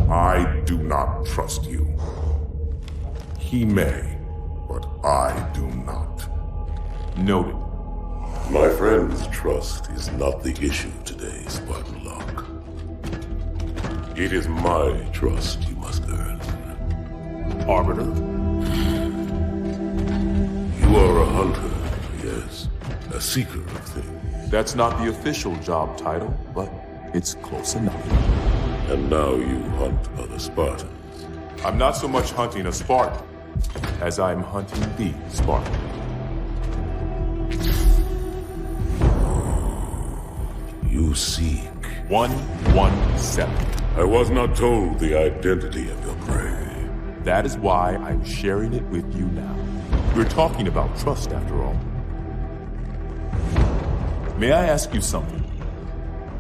I do not trust you. He may, but I do not. Noted. My friend's trust is not the issue today, Spartan Locke. It is my trust you must earn. Arbiter? You are a hunter, yes. A seeker of things. That's not the official job title, but it's close enough. And now you hunt other Spartans. I'm not so much hunting a Spartan, as I'm hunting the Spartan. You seek. 117. I was not told the identity of your prey. That is why I'm sharing it with you now. We're talking about trust, after all. May I ask you something?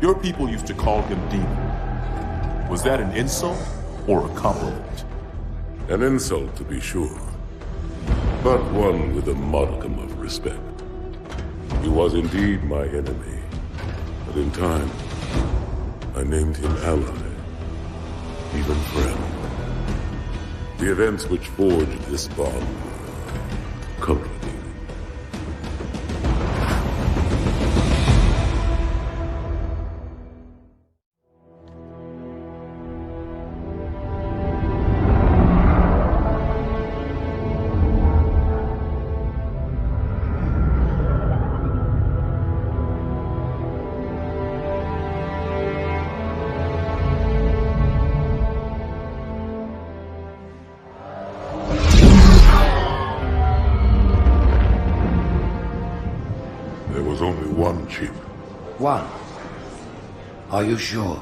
Your people used to call him Demon. Was that an insult or a compliment? An insult, to be sure, but one with a modicum of respect. He was indeed my enemy, but in time, I named him ally, even friend. The events which forged this bond were complicated. One. Are you sure?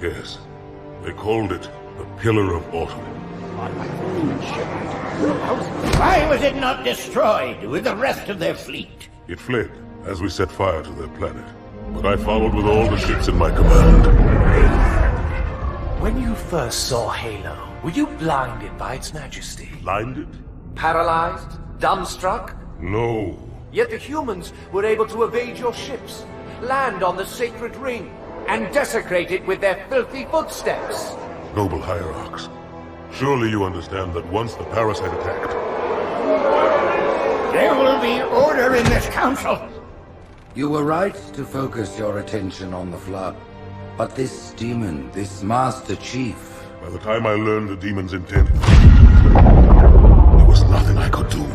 Yes. They called it the Pillar of Autumn. Why was it not destroyed with the rest of their fleet? It fled as we set fire to their planet. But I followed with all the ships in my command. When you first saw Halo, were you blinded by its majesty? Blinded? Paralyzed? Dumbstruck? No. Yet the humans were able to evade your ships, land on the sacred ring, and desecrate it with their filthy footsteps. Noble hierarchs, surely you understand that once the parasite attacked... There will be order in this council! You were right to focus your attention on the Flood. But this demon, this Master Chief... By the time I learned the demon's intent, there was nothing I could do.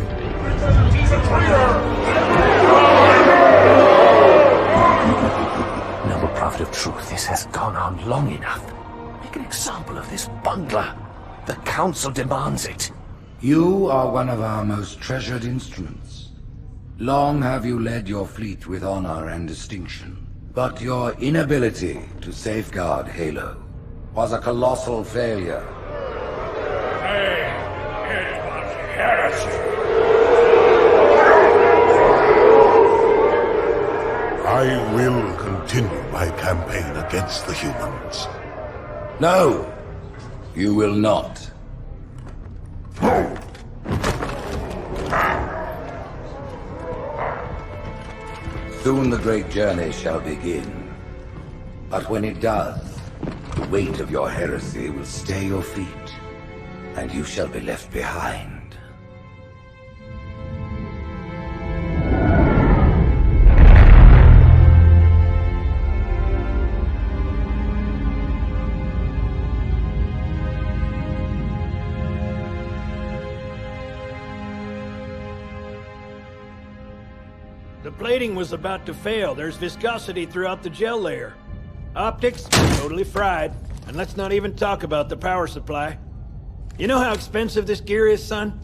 Noble Prophet of Truth, this has gone on long enough. Make an example of this bungler. The Council demands it. You are one of our most treasured instruments. Long have you led your fleet with honor and distinction. But your inability to safeguard Halo was a colossal failure. It was heresy. I will continue my campaign against the humans. No, you will not. Soon the great journey shall begin. But when it does, the weight of your heresy will stay your feet, and you shall be left behind. The plating was about to fail. There's viscosity throughout the gel layer. Optics, totally fried. And let's not even talk about the power supply. You know how expensive this gear is, son?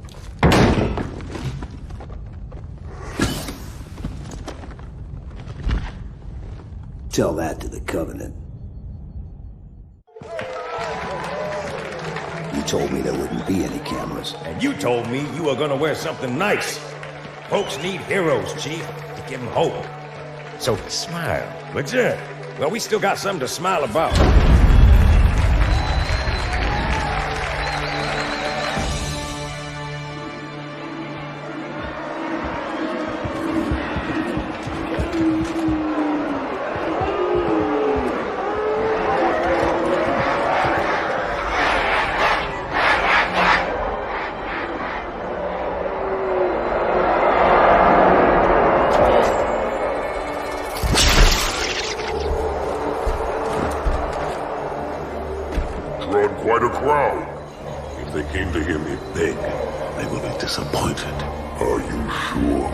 Tell that to the Covenant. You told me there wouldn't be any cameras. And you told me you were gonna wear something nice. Folks need heroes, Chief, to give them hope. So smile, would you? Well, we still got something to smile about. by the crowd. If they came to hear me beg, they will be disappointed. Are you sure?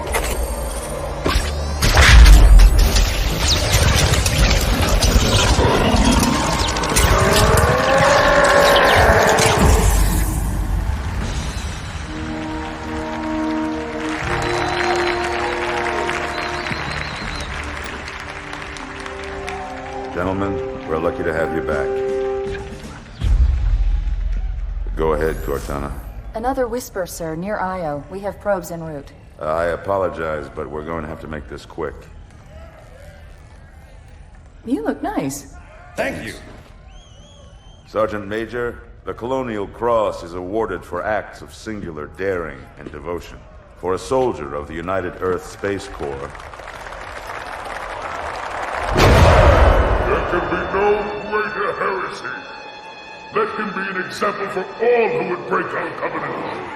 Gentlemen, we're lucky to have you back. Go ahead, Cortana. Another whisper, sir, near Io. We have probes en route. I apologize, but we're going to have to make this quick. You look nice. Thank you. Sergeant Major, the Colonial Cross is awarded for acts of singular daring and devotion. For a soldier of the United Earth Space Corps, there can be no greater heresy. Let him be an example for all who would break our covenant.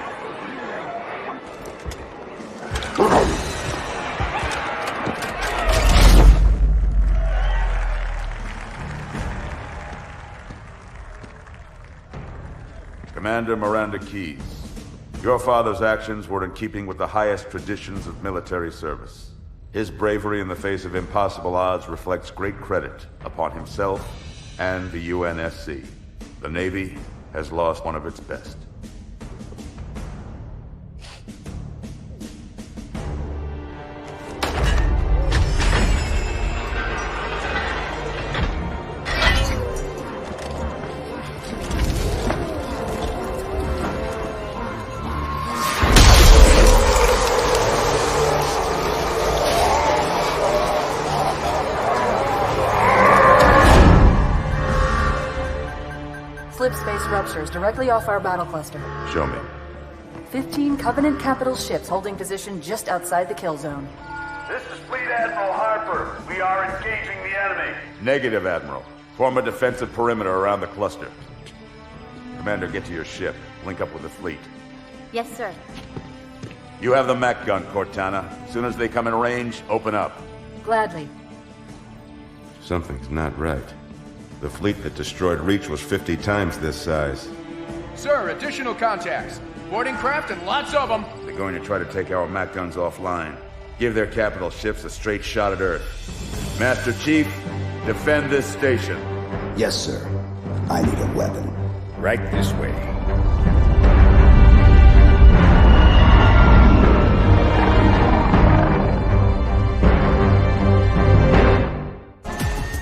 Commander Miranda Keyes, your father's actions were in keeping with the highest traditions of military service. His bravery in the face of impossible odds reflects great credit upon himself and the UNSC. The Navy has lost one of its best. Slip space ruptures directly off our battle cluster. Show me. 15 Covenant capital ships holding position just outside the kill zone. This is Fleet Admiral Harper. We are engaging the enemy. Negative, Admiral. Form a defensive perimeter around the cluster. Commander, get to your ship. Link up with the fleet. Yes, sir. You have the mech gun, Cortana. As soon as they come in range, open up. Gladly. Something's not right. The fleet that destroyed Reach was 50 times this size. Sir, additional contacts. Boarding craft and lots of them. They're going to try to take our mech guns offline. Give their capital ships a straight shot at Earth. Master Chief, defend this station. Yes, sir. I need a weapon. Right this way.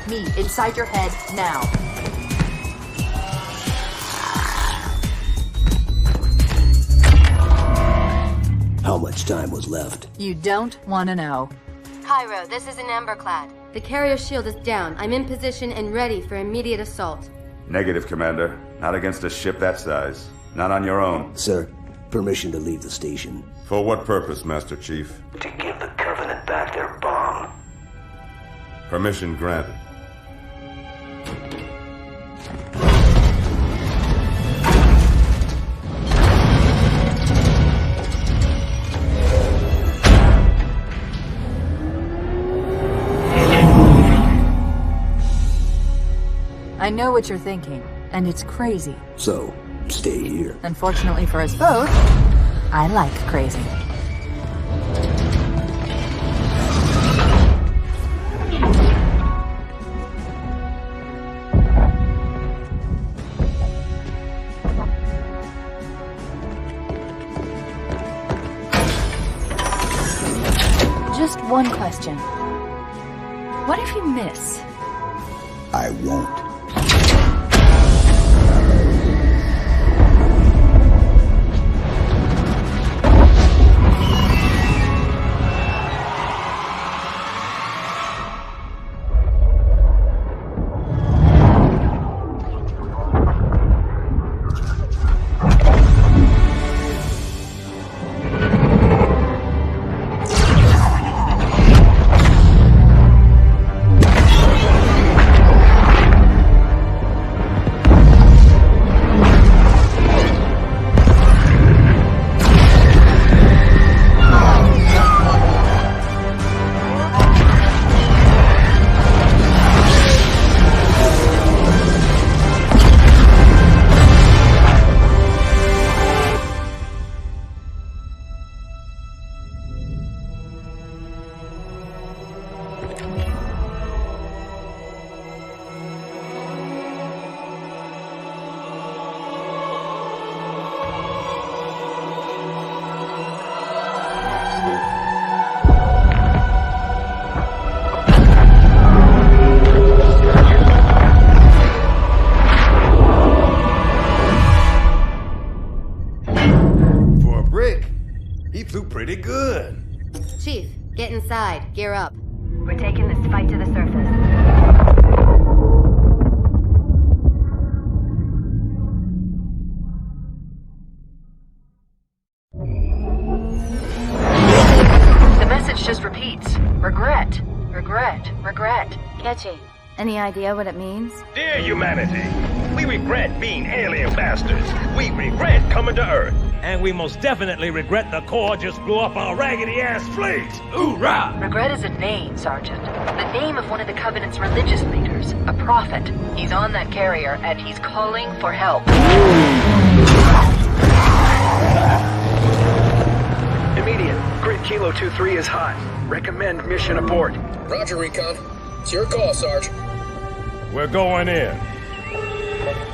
Me, inside your head, now. How much time was left? You don't want to know. Cairo, this is an Emberclad. The carrier shield is down. I'm in position and ready for immediate assault. Negative, Commander. Not against a ship that size. Not on your own. Sir, permission to leave the station. For what purpose, Master Chief? To give the Covenant back their bomb. Permission granted. I know what you're thinking, and it's crazy. So, stay here. Unfortunately for us both, I like crazy. Just one question. What if you miss? I won't. see-through pretty good. Chief, get inside. Gear up. We're taking this fight to the surface. The message just repeats. Regret. Regret. Regret. Catchy. Any idea what it means? Dear humanity, we regret being alien bastards. We regret coming to Earth. And we most definitely regret the Corps just blew up our raggedy-ass fleet. Hoorah! Regret is a name, Sergeant. The name of one of the Covenant's religious leaders. A prophet. He's on that carrier, and he's calling for help. Immediate. Grid Kilo 2-3 is hot. Recommend mission abort. Roger, Recon. It's your call, Sarge. We're going in.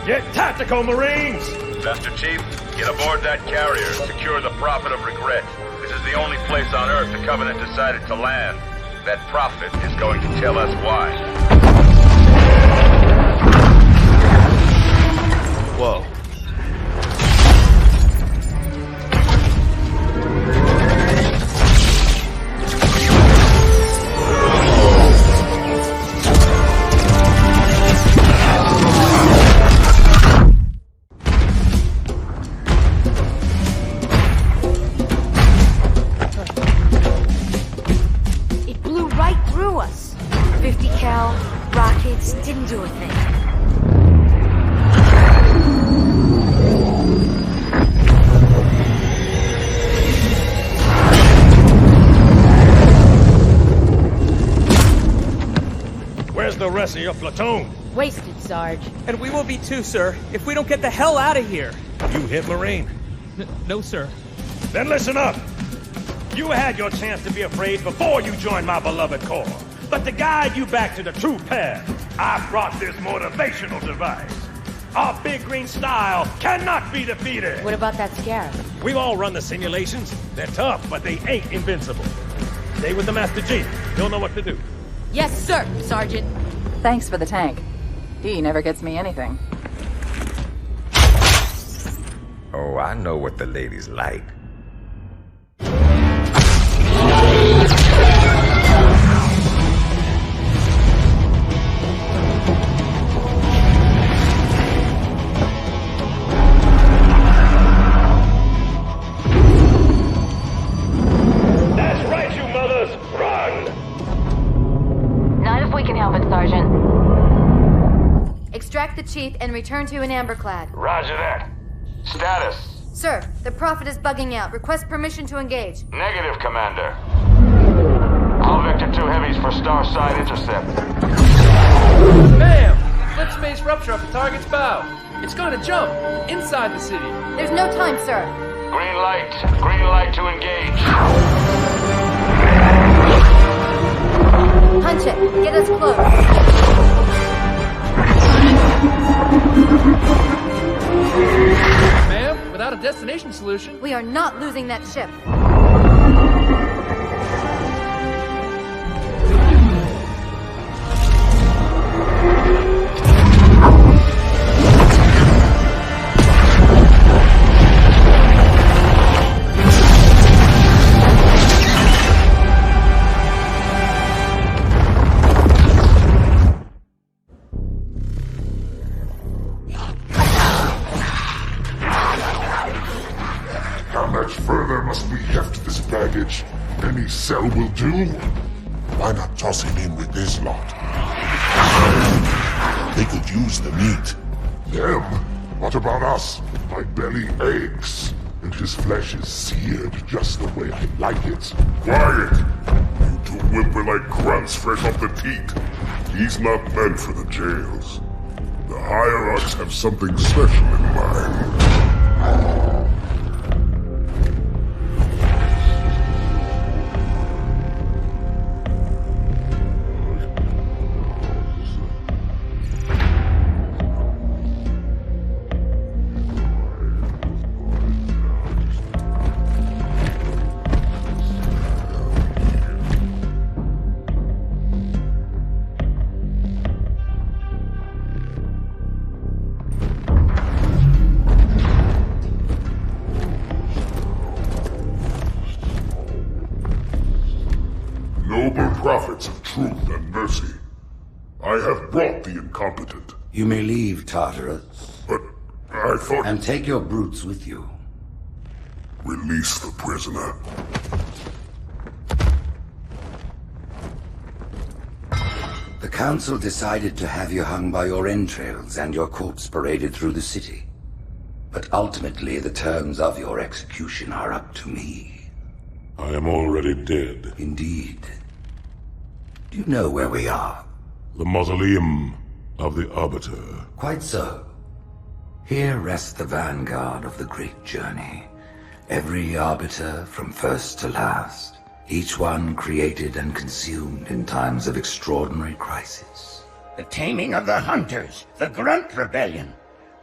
Get tactical, Marines! Master Chief, get aboard that carrier and secure the Prophet of Regret. This is the only place on Earth the Covenant decided to land. That Prophet is going to tell us why. Whoa. Didn't do a thing. Where's the rest of your platoon? Wasted, Sarge. And we will be too, sir, if we don't get the hell out of here. You hit Marine? No, sir. Then listen up. You had your chance to be afraid before you joined my beloved Corps. But to guide you back to the true path, I brought this motivational device. Our big green style cannot be defeated. What about that scarab? We've all run the simulations. They're tough, but they ain't invincible. Stay with the Master Chief. He'll know what to do. Yes, sir, Sergeant. Thanks for the tank. He never gets me anything. Oh, I know what the ladies like. Extract the Chief and return to an amberclad. Roger that. Status. Sir, the Prophet is bugging out. Request permission to engage. Negative, Commander. All Vector 2 heavies for Starside intercept. Bam! Flip space rupture up the target's bow. It's gonna jump inside the city. There's no time, sir. Green light. Green light to engage. Punch it. Get us close. Ma'am, without a destination solution... We are not losing that ship. Any cell will do. Why not toss him in with this lot? They could use the meat. Them? What about us? My belly aches, and his flesh is seared just the way I like it. Quiet! You two whimper like grunts fresh off the teat. He's not meant for the jails. The hierarchs have something special in mind. prophets of truth and mercy. I have brought the incompetent. You may leave, Tartarus. But I thought... And take your brutes with you. Release the prisoner. The Council decided to have you hung by your entrails and your corpse paraded through the city. But ultimately, the terms of your execution are up to me. I am already dead. Indeed. Do you know where we are? The mausoleum of the Arbiter. Quite so. Here rests the vanguard of the great journey. Every Arbiter from first to last. Each one created and consumed in times of extraordinary crisis. The taming of the Hunters, the Grunt Rebellion.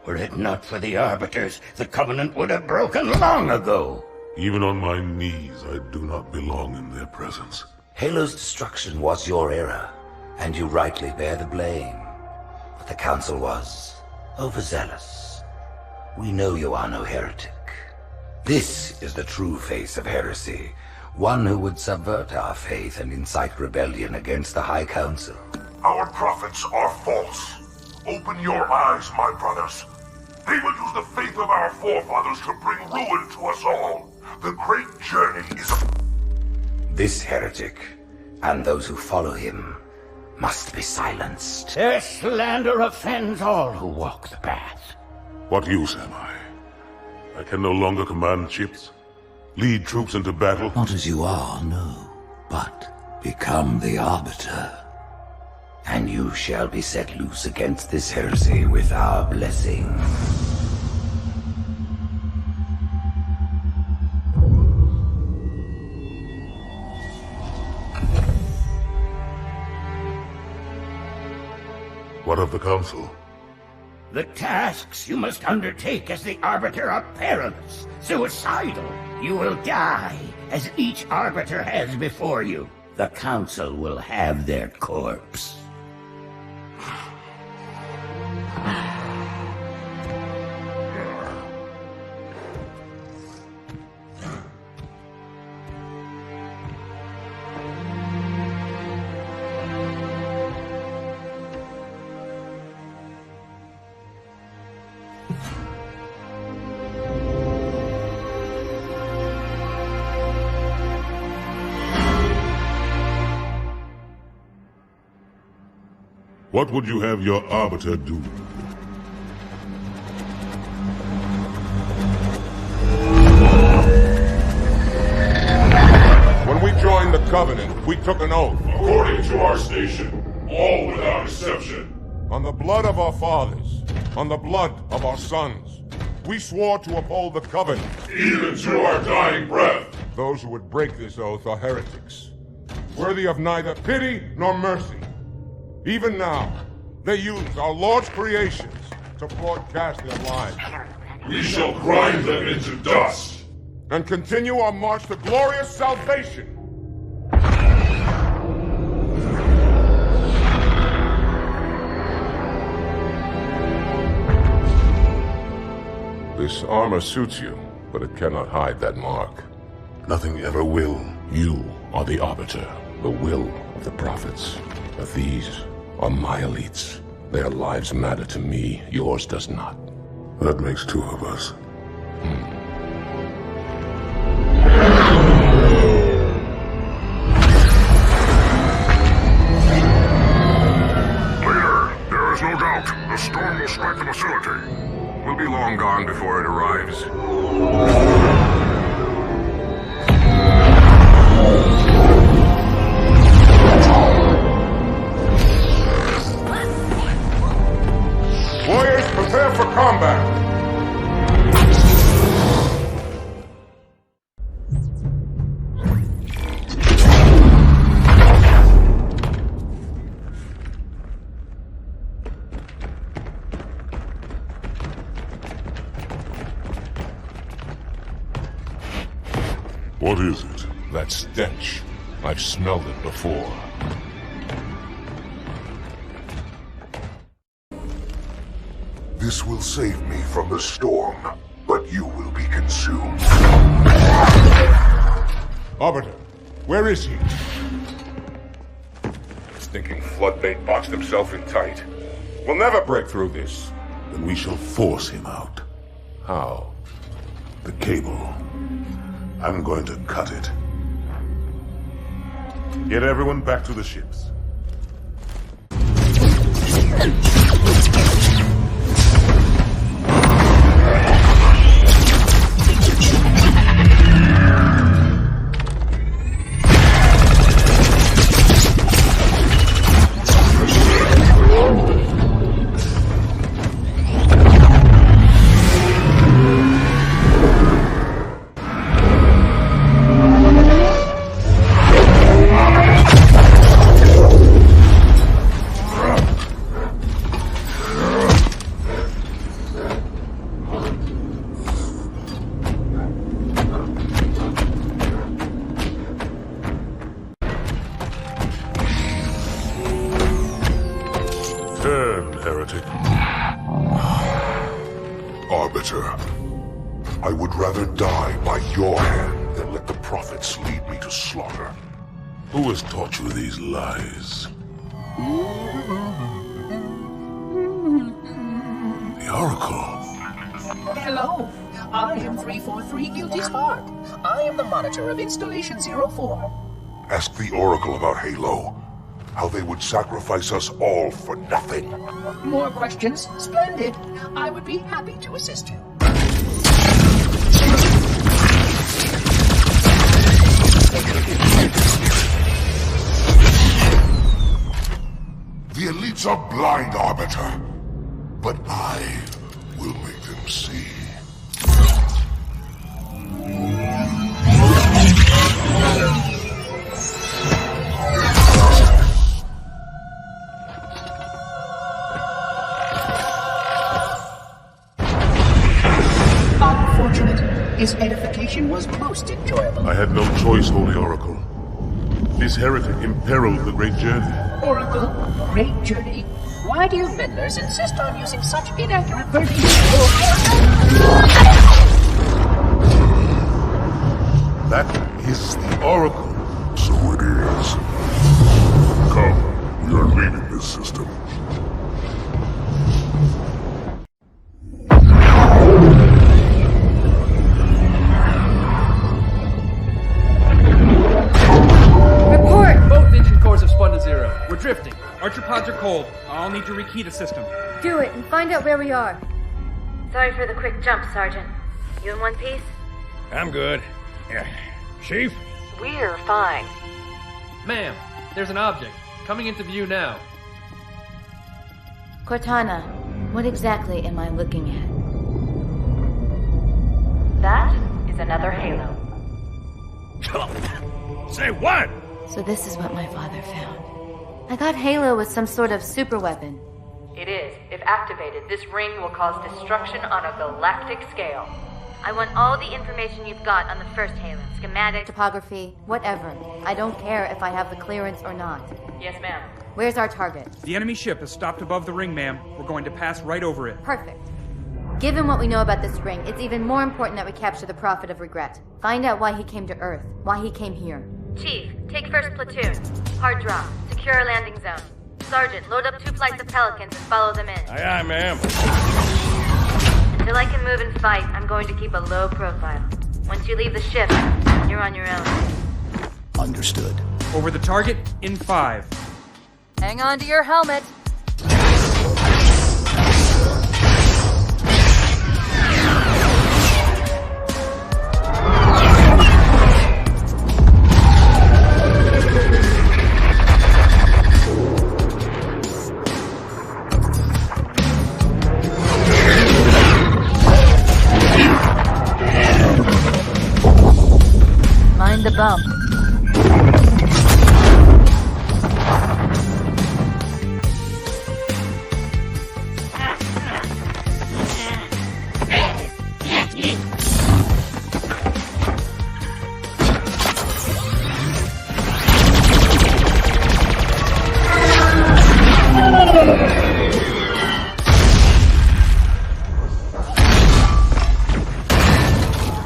Were it not for the Arbiters, the Covenant would have broken long ago. Even on my knees, I do not belong in their presence. Halo's destruction was your error, and you rightly bear the blame. But the Council was overzealous. We know you are no heretic. This is the true face of heresy, one who would subvert our faith and incite rebellion against the High Council. Our prophets are false. Open your eyes, my brothers. They will use the faith of our forefathers to bring ruin to us all. The great journey is a... This heretic, and those who follow him, must be silenced. Their slander offends all who walk the path. What use am I? I can no longer command ships, lead troops into battle. Not as you are, no, but become the Arbiter. And you shall be set loose against this heresy with our blessing. What of the Council? The tasks you must undertake as the Arbiter are perilous, suicidal. You will die, as each Arbiter has before you. The Council will have their corpse. What would you have your Arbiter do? When we joined the Covenant, we took an oath. According to our station, all without exception. On the blood of our fathers, on the blood of our sons, we swore to uphold the Covenant. Even to our dying breath. Those who would break this oath are heretics, worthy of neither pity nor mercy. Even now, they use our Lord's creations to broadcast their lies. We shall grind them into dust. And continue our march to glorious salvation. This armor suits you, but it cannot hide that mark. Nothing ever will. You are the Arbiter, the will of the prophets. But these are my elites. Their lives matter to me, yours does not. That makes two of us. Leader, there is no doubt the storm will strike the facility. We'll be long gone before it arrives. Warriors, prepare for combat! What is it? That stench. I've smelled it before. This will save me from the storm, but you will be consumed. Arbiter, where is he? floodmate boxed himself in tight. We'll never break through this. Then we shall force him out. How? The cable. I'm going to cut it. Get everyone back to the ships. Heretic. Arbiter, I would rather die by your hand than let the prophets lead me to slaughter. Who has taught you these lies? The Oracle. Hello, I am 343 Guilty Spark. I am the monitor of Installation 04. Ask the Oracle about Halo. How they would sacrifice us all for nothing. More questions? Splendid. I would be happy to assist you. The elites are blind, Arbiter. But I will make them see. His edification was most enjoyable. I had no choice, Holy Oracle. This heretic imperiled the great journey. Oracle, great journey. Why do you meddlers insist on using such inaccurate versions That is the Oracle. So it is. Come, we are leaving this system. We're drifting. Archer pods are cold. I'll need to rekey the system. Do it and find out where we are. Sorry for the quick jump, Sergeant. You in one piece? I'm good. Yeah. Chief? We're fine. Ma'am, there's an object coming into view now. Cortana, what exactly am I looking at? That is another Halo. Say what? So this is what my father found. I thought Halo was some sort of super weapon. It is. If activated, this ring will cause destruction on a galactic scale. I want all the information you've got on the first Halo. Schematic, topography, whatever. I don't care if I have the clearance or not. Yes, ma'am. Where's our target? The enemy ship is stopped above the ring, ma'am. We're going to pass right over it. Perfect. Given what we know about this ring, it's even more important that we capture the Prophet of Regret. Find out why he came to Earth, why he came here. Chief, take first platoon. Hard drop. Secure landing zone. Sergeant, load up 2 flights of Pelicans and follow them in. Aye, aye, ma'am. Until I can move and fight, I'm going to keep a low profile. Once you leave the ship, you're on your own. Understood. Over the target in 5. Hang on to your helmet. Mind the bump.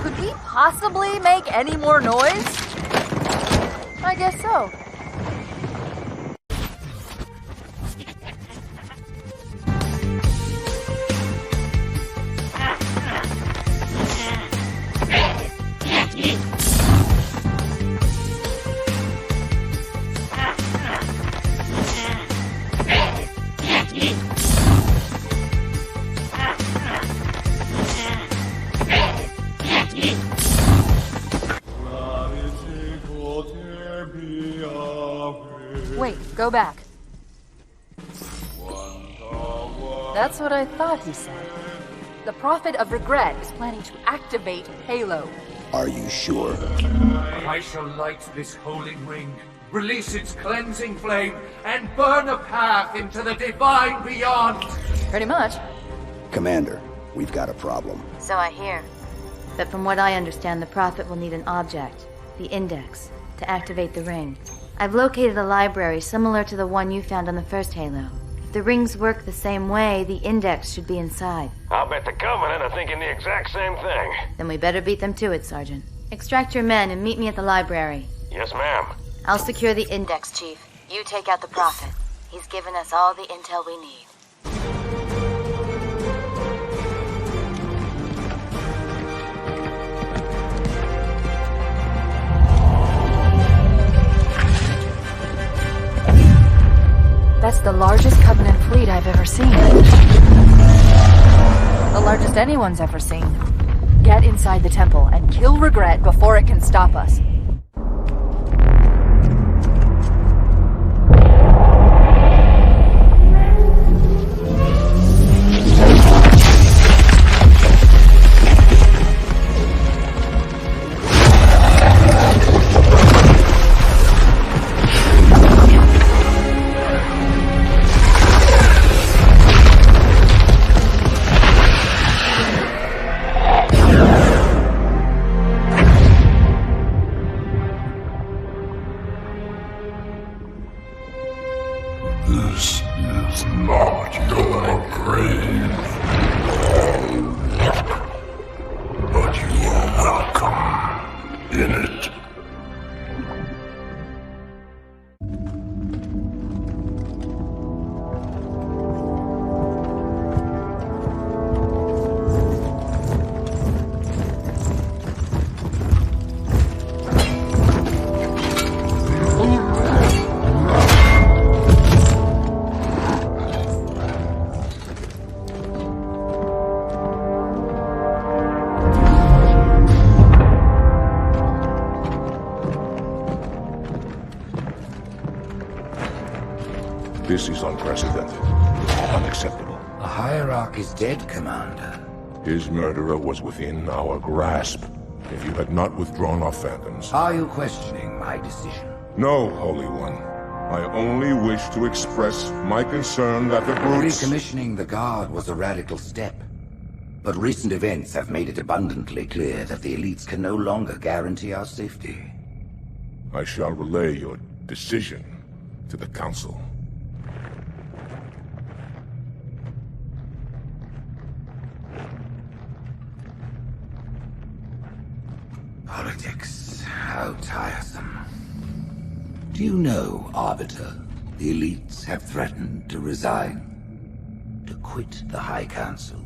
Could we possibly make any more noise? I guess so. Wait, go back. That's what I thought he said. The Prophet of Regret is planning to activate Halo. Are you sure? I shall light this holy ring, release its cleansing flame, and burn a path into the divine beyond. Pretty much. Commander, we've got a problem. So I hear. But from what I understand, the Prophet will need an object, the Index, to activate the ring. I've located a library similar to the one you found on the first Halo. If the rings work the same way, the Index should be inside. I'll bet the Covenant are thinking the exact same thing. Then we better beat them to it, Sergeant. Extract your men and meet me at the library. Yes, ma'am. I'll secure the Index, Chief. You take out the Prophet. He's given us all the intel we need. That's the largest Covenant fleet I've ever seen. The largest anyone's ever seen. Get inside the temple and kill Regret before it can stop us. This is not your grave. But you are welcome in it. This is unprecedented. Unacceptable. The Hierarch is dead, Commander. His murderer was within our grasp. If you had not withdrawn our phantoms... Are you questioning my decision? No, Holy One. I only wish to express my concern that the brutes... Recommissioning the Guard was a radical step. But recent events have made it abundantly clear that the elites can no longer guarantee our safety. I shall relay your decision to the Council. Politics. How tiresome. Do you know, Arbiter, the elites have threatened to resign, to quit the High Council,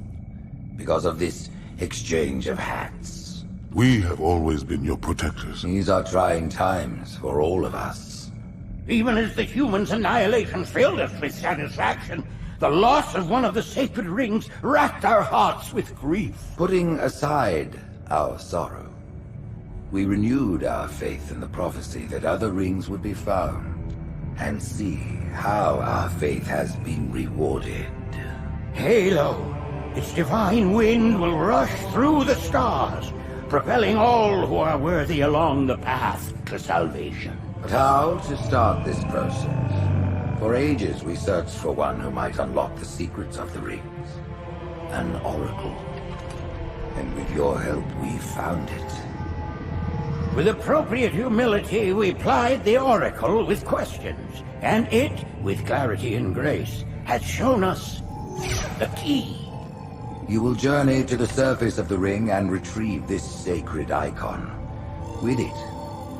because of this exchange of hats? We have always been your protectors. These are trying times for all of us. Even as the humans' annihilation filled us with satisfaction, the loss of one of the sacred rings racked our hearts with grief. Putting aside our sorrow, we renewed our faith in the prophecy that other rings would be found, and see how our faith has been rewarded. Halo, its divine wind will rush through the stars, propelling all who are worthy along the path to salvation. But how to start this process? For ages we searched for one who might unlock the secrets of the rings. An oracle. And with your help we found it. With appropriate humility, we plied the Oracle with questions, and it, with clarity and grace, has shown us the key. You will journey to the surface of the ring and retrieve this sacred icon. With it,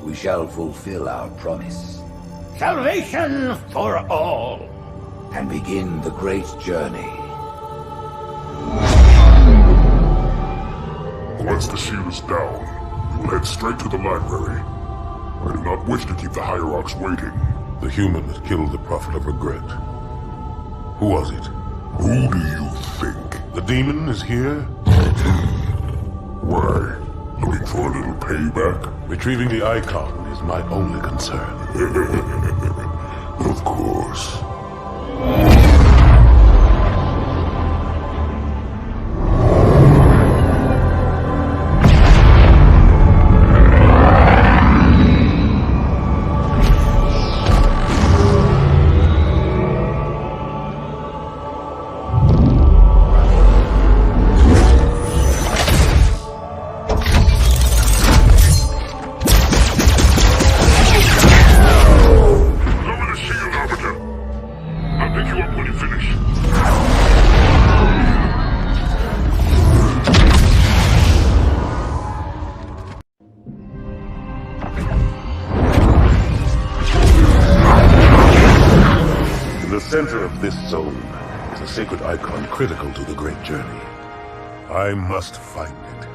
we shall fulfill our promise. Salvation for all. And begin the great journey. Once the shield is down, we will head straight to the library. I do not wish to keep the Hierarchs waiting. The human that killed the Prophet of Regret. Who was it? Who do you think? The demon is here? Why? Looking for a little payback? Retrieving the icon is my only concern. Of course. Center of this zone is a sacred icon critical to the great journey. I must find it.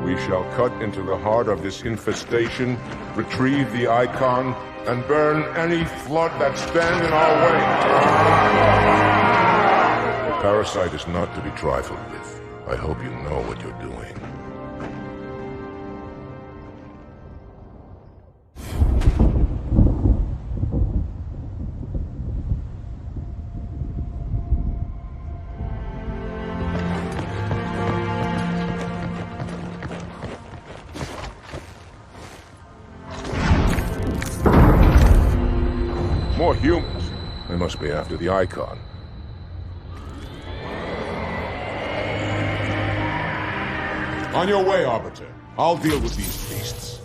We shall cut into the heart of this infestation, retrieve the icon, and burn any flood that stand in our way. The parasite is not to be trifled with. I hope you know what you're doing. More humans. They must be after the icon. On your way, Arbiter. I'll deal with these beasts.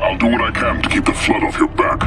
I'll do what I can to keep the flood off your back.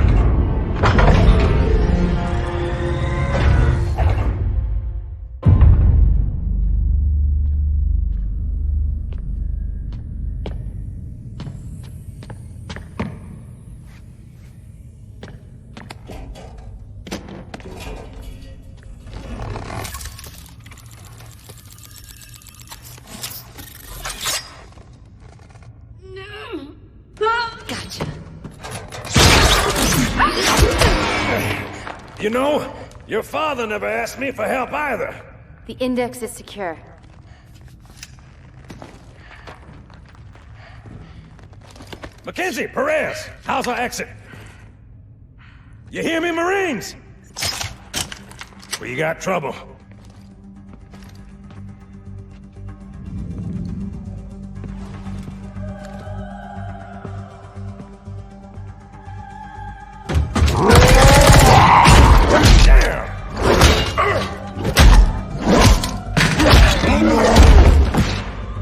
You know, your father never asked me for help either. The index is secure. Mackenzie, Perez, how's our exit? You hear me, Marines? We got trouble.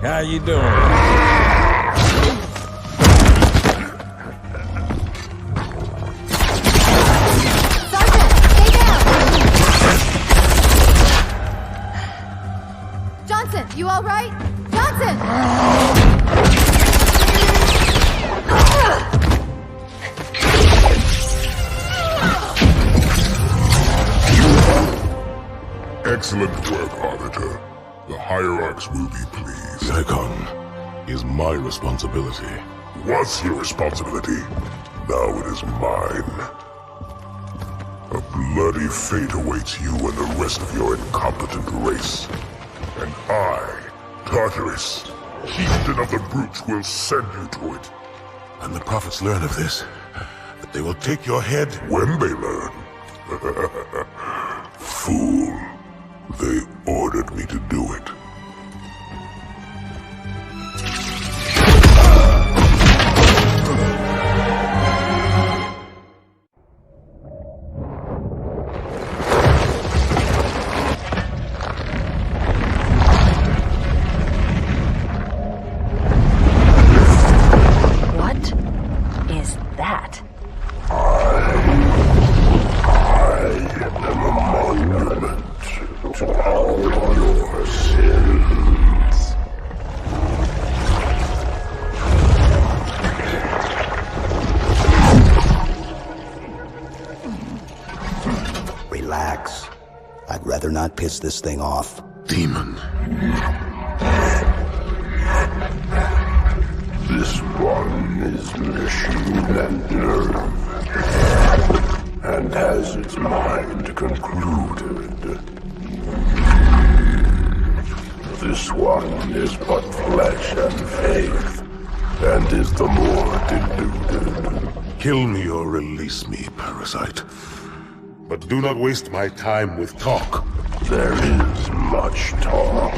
How you doing? Sergeant, stay down! Johnson, you all right? Johnson! Excellent work, Arbiter. The Hierarchs will be pleased. The icon is my responsibility. Was your responsibility. Now it is mine. A bloody fate awaits you and the rest of your incompetent race. And I, Tartarus, chieftain of the brutes, will send you to it. And the prophets learn of this, that they will take your head when they learn. Fool. They ordered me to do it. What is that? Relax. I'd rather not piss this thing off. Demon. This one is machine and nerve, and has its mind concluded. This one is but flesh and faith, and is the more deluded. Kill me or release me, parasite. But do not waste my time with talk. There is much talk,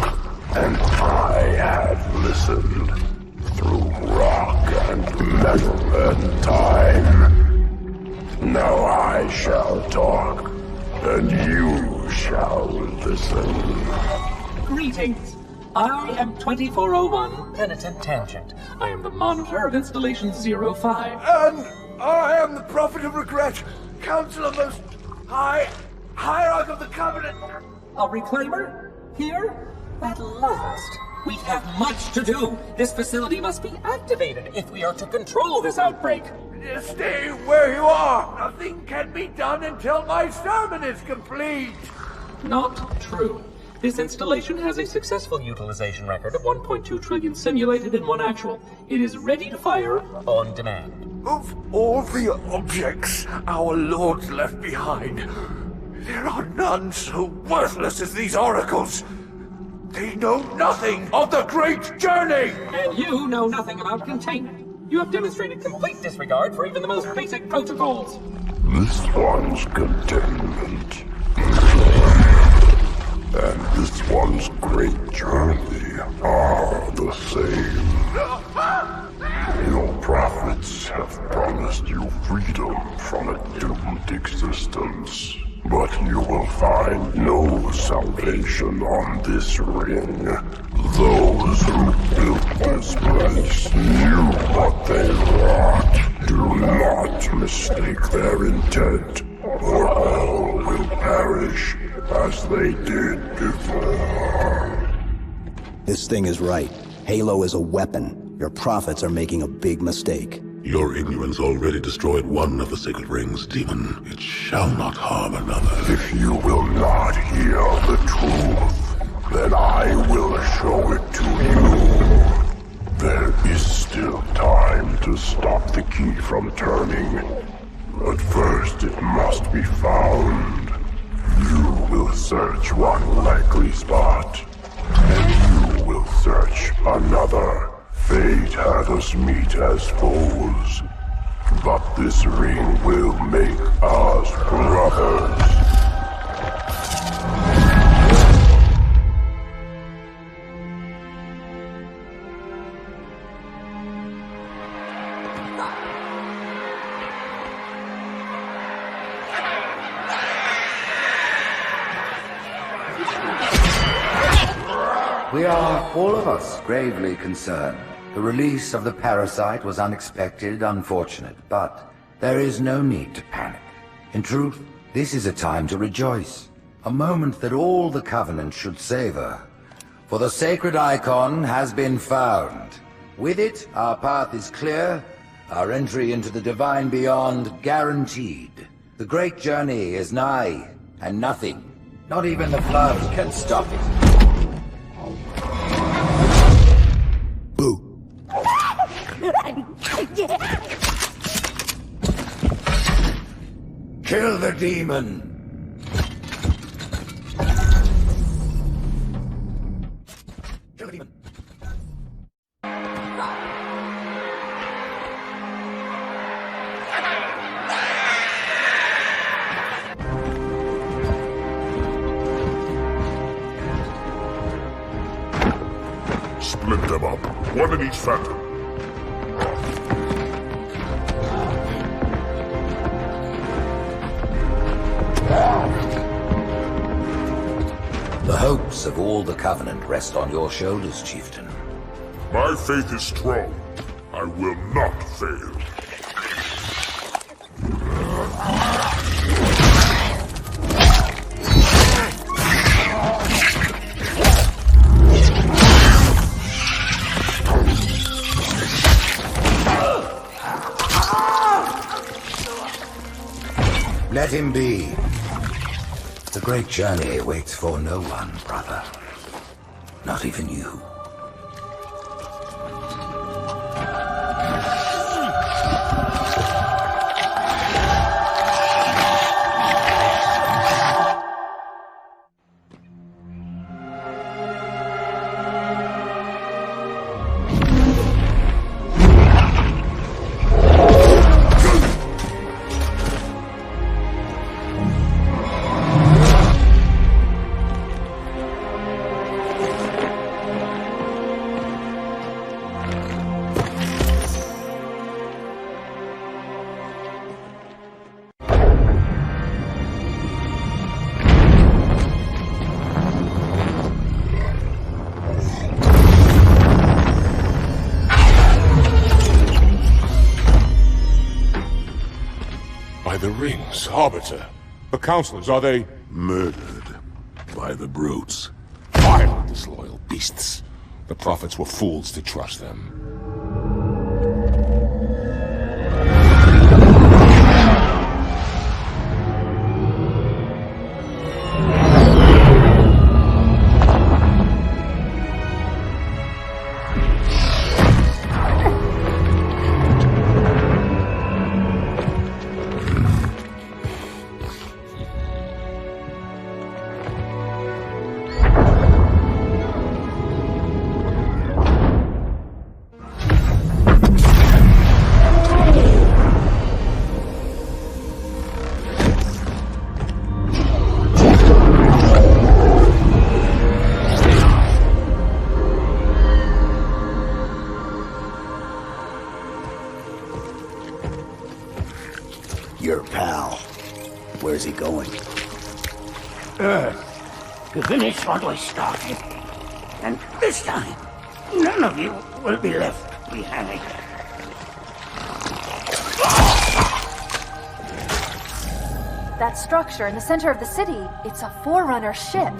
and I have listened through rock and metal and time. Now I shall talk, and you shall listen. Greetings. I am 2401 Penitent Tangent. I am the monitor of Installation 05. And I am the Prophet of Regret, Council of Most High, Hierarch of the Covenant. A reclaimer? Here? At last. We have much to do. This facility must be activated if we are to control this outbreak. Stay where you are. Nothing can be done until my sermon is complete. Not true. This installation has a successful utilization record of 1.2 trillion simulated and 1 actual. It is ready to fire on demand. Of all the objects our lords left behind, there are none so worthless as these oracles. They know nothing of the great journey! And you know nothing about containment. You have demonstrated complete disregard for even the most basic protocols. This one's containment. And this one's great journey are the same. Your prophets have promised you freedom from a doomed existence. But you will find no salvation on this ring. Those who built this place knew what they wrought. Do not mistake their intent, or all will perish as they did before. This thing is right. Halo is a weapon. Your prophets are making a big mistake. Your ignorance already destroyed one of the sacred rings, demon. It shall not harm another. If you will not hear the truth, then I will show it to you. There is still time to stop the key from turning. But first it must be found. You will search one likely spot, and you will search another. Fate had us meet as foes, but this ring will make us brothers. We are, all of us, gravely concerned. The release of the parasite was unexpected, unfortunate, but there is no need to panic. In truth, this is a time to rejoice. A moment that all the Covenant should savor. For the sacred icon has been found. With it, our path is clear, our entry into the divine beyond guaranteed. The great journey is nigh, and nothing, not even the flood, can stop it. Boo. Kill the demon! Kill the demon! Split them up, one in each phantom. The hopes of all the Covenant rest on your shoulders, Chieftain. My faith is strong. I will not fail. Let him be. The great journey waits for no one, brother. Not even you. The rings, Arbiter. The counselors, are they... Murdered by the brutes. Vile, disloyal beasts. The prophets were fools to trust them. Your pal. Where's he going? Earth, to finish what we started. And this time, none of you will be left behind. That structure in the center of the city, it's a Forerunner ship.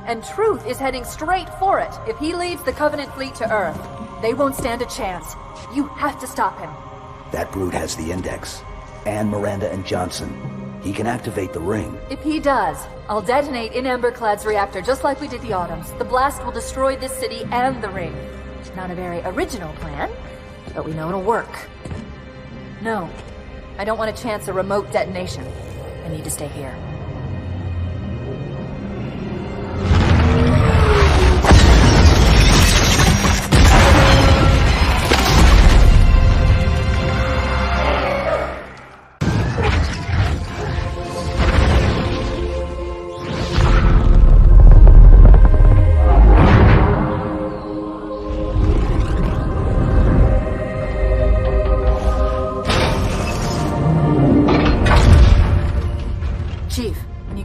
And Truth is heading straight for it. If he leads the Covenant fleet to Earth, they won't stand a chance. You have to stop him. That brute has the Index. And Miranda and Johnson. He can activate the ring. If he does, I'll detonate in Emberclad's reactor just like we did the Autumns. The blast will destroy this city and the ring. Not a very original plan, but we know it'll work. No, I don't want to chance a remote detonation. I need to stay here.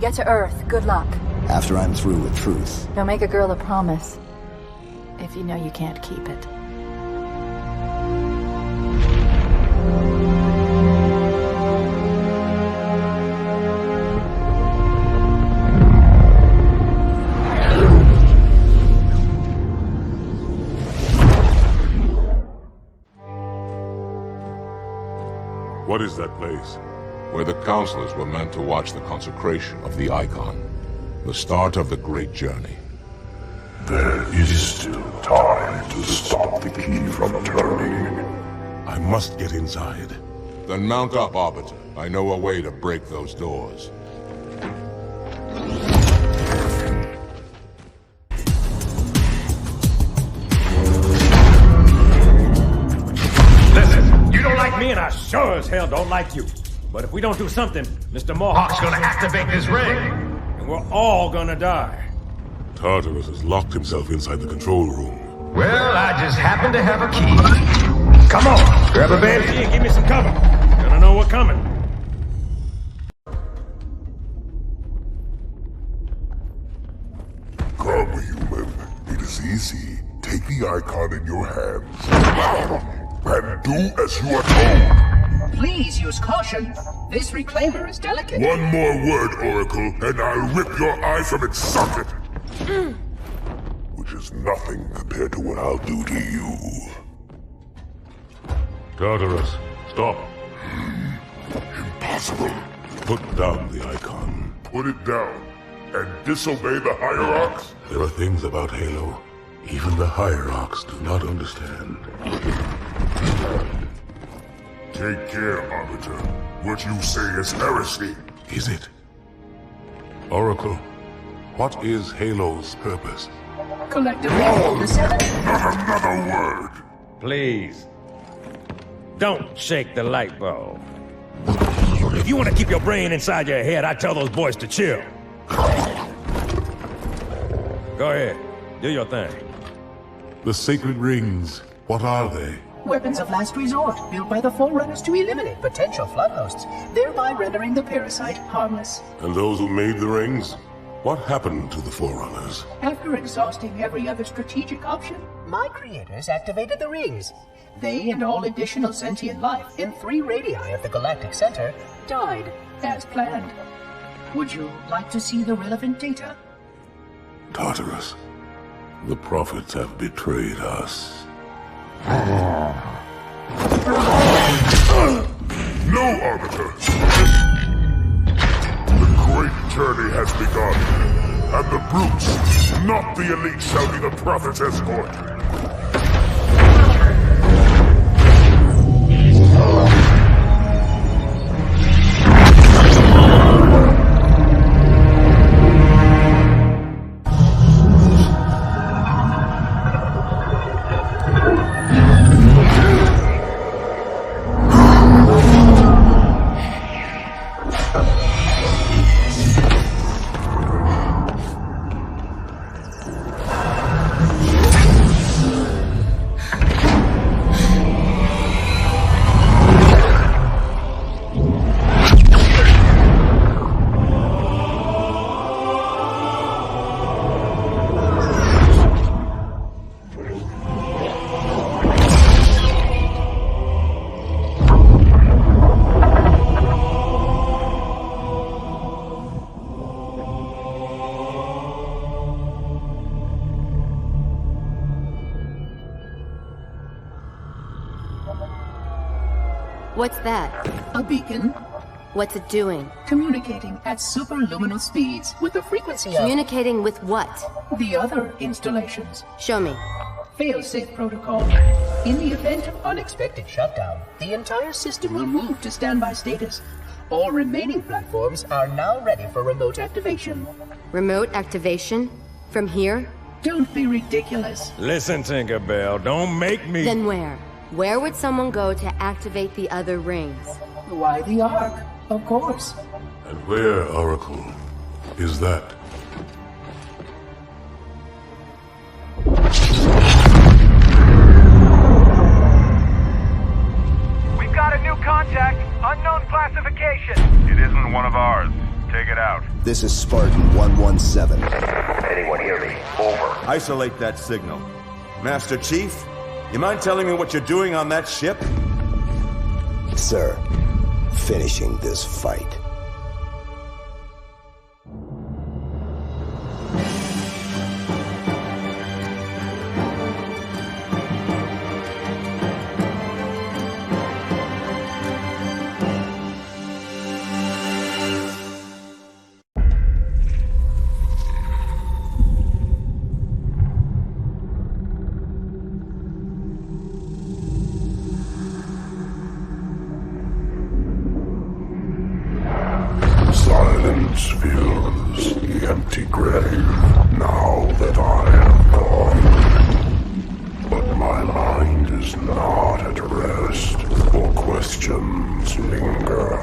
Get to Earth. Good luck. After I'm through with Truth. Don't make a girl a promise if you know you can't keep it. What is that place? Where the counselors were meant to watch the consecration of the Icon. The start of the great journey. There is still time to stop the key from turning. I must get inside. Then mount up, Arbiter. I know a way to break those doors. Listen, you don't like me and I sure as hell don't like you. But if we don't do something, Mr. Mohawk's gonna activate this ring. And we're all gonna die. Tartarus has locked himself inside the control room. Well, I just happen to have a key. Come on, grab a bandage and give me some cover. Gonna know what's coming. Come, human. It is easy. Take the Icon in your hands. And do as you are told. Please use caution. This reclaimer is delicate. One more word, Oracle, and I'll rip your eye from its socket. Which is nothing compared to what I'll do to you. Tartarus, stop. Impossible. Put down the Icon. Put it down. and disobey the Hierarchs? There are things about Halo even the Hierarchs do not understand. Take care, Arbiter. What you say is heresy. Is it? Oracle, what is Halo's purpose? Collectively, the seven... Not another word! Please. Don't shake the light bulb. If you want to keep your brain inside your head, I tell those boys to chill. Go ahead. Do your thing. The sacred rings, what are they? Weapons of last resort, built by the Forerunners to eliminate potential flood hosts, thereby rendering the parasite harmless. And those who made the rings? What happened to the Forerunners? After exhausting every other strategic option, my creators activated the rings. They and all additional sentient life in 3 radii of the galactic center died as planned. Would you like to see the relevant data? Tartarus, the prophets have betrayed us. No, Arbiter! The great journey has begun, and the brutes, not the elite, shall be the Prophet's escort. What's that? A beacon. What's it doing? Communicating at superluminal speeds with the frequency of... Communicating with what? The other installations. Show me. Fail-safe protocol. In the event of unexpected shutdown, the entire system will move to standby status. All remaining platforms are now ready for remote activation. Remote activation? From here? Don't be ridiculous. Listen, Tinkerbell, don't make me... Then where? Where would someone go to activate the other rings? Why the Ark? Of course. And where, Oracle, is that? We've got a new contact. Unknown classification. It isn't one of ours. Take it out. This is Spartan 117. Anyone hear me? Over. Isolate that signal. Master Chief, you mind telling me what you're doing on that ship? Sir, finishing this fight. Silence fills the empty grave now that I am gone. But my mind is not at rest, for questions linger.